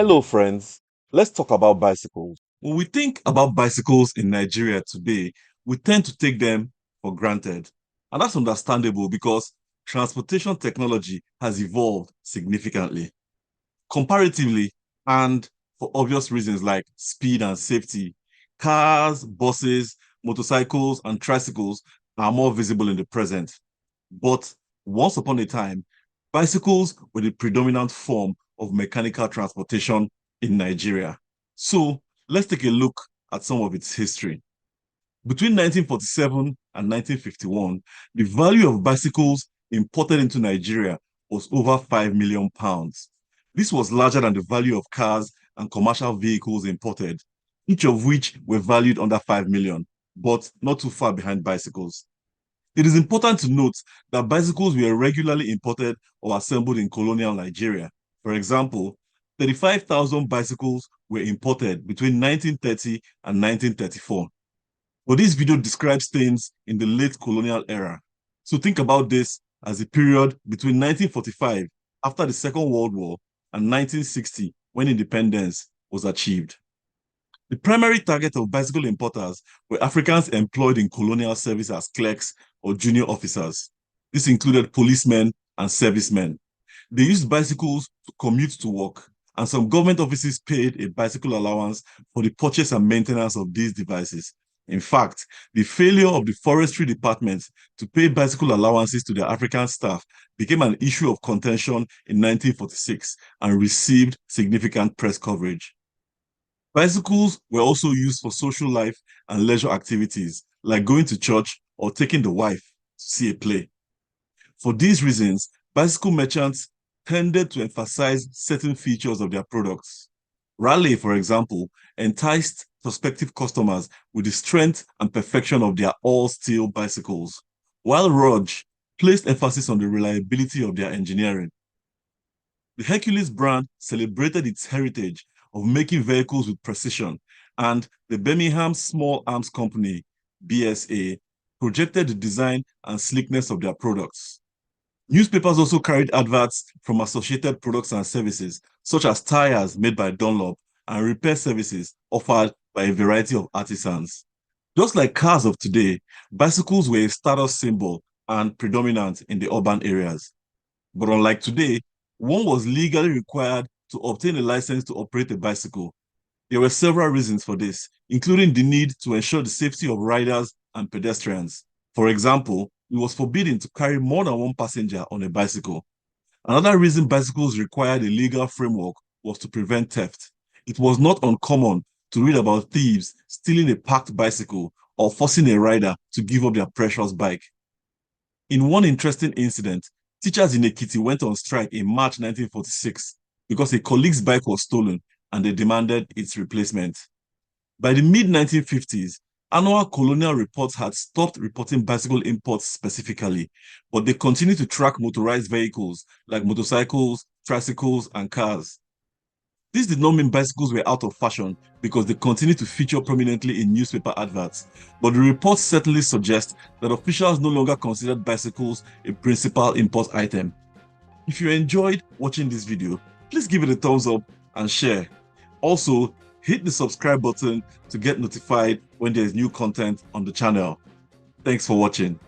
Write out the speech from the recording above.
Hello, friends. Let's talk about bicycles. When we think about bicycles in Nigeria today, we tend to take them for granted. And that's understandable because transportation technology has evolved significantly. Comparatively, and for obvious reasons like speed and safety, cars, buses, motorcycles, and tricycles are more visible in the present. But once upon a time, bicycles were the predominant form of mechanical transportation in Nigeria. So let's take a look at some of its history. Between 1947 and 1951, the value of bicycles imported into Nigeria was over £5 million. This was larger than the value of cars and commercial vehicles imported, each of which were valued under 5 million, but not too far behind bicycles. It is important to note that bicycles were regularly imported or assembled in colonial Nigeria. For example, 35,000 bicycles were imported between 1930 and 1934. But this video describes things in the late colonial era. So think about this as a period between 1945, after the Second World War, and 1960, when independence was achieved. The primary target of bicycle importers were Africans employed in colonial service as clerks or junior officers. This included policemen and servicemen. They used bicycles to commute to work, and some government offices paid a bicycle allowance for the purchase and maintenance of these devices. In fact, the failure of the forestry department to pay bicycle allowances to their African staff became an issue of contention in 1946 and received significant press coverage. Bicycles were also used for social life and leisure activities, like going to church or taking the wife to see a play. For these reasons, bicycle merchants tended to emphasize certain features of their products. Raleigh, for example, enticed prospective customers with the strength and perfection of their all-steel bicycles, while Rouge placed emphasis on the reliability of their engineering. The Hercules brand celebrated its heritage of making vehicles with precision, and the Birmingham Small Arms Company, BSA, projected the design and sleekness of their products. Newspapers also carried adverts from associated products and services, such as tires made by Dunlop and repair services offered by a variety of artisans. Just like cars of today, bicycles were a status symbol and predominant in the urban areas. But unlike today, one was legally required to obtain a license to operate a bicycle. There were several reasons for this, including the need to ensure the safety of riders and pedestrians. For example, it was forbidden to carry more than one passenger on a bicycle. Another reason bicycles required a legal framework was to prevent theft. It was not uncommon to read about thieves stealing a parked bicycle or forcing a rider to give up their precious bike. In one interesting incident, teachers in Ekiti went on strike in March 1946 because a colleague's bike was stolen and they demanded its replacement. By the mid-1950s, annual colonial reports had stopped reporting bicycle imports specifically, but they continued to track motorized vehicles like motorcycles, tricycles, and cars. This did not mean bicycles were out of fashion because they continued to feature prominently in newspaper adverts, but the reports certainly suggest that officials no longer considered bicycles a principal import item. If you enjoyed watching this video, please give it a thumbs up and share. Also, hit the subscribe button to get notified when there is new content on the channel. Thanks for watching.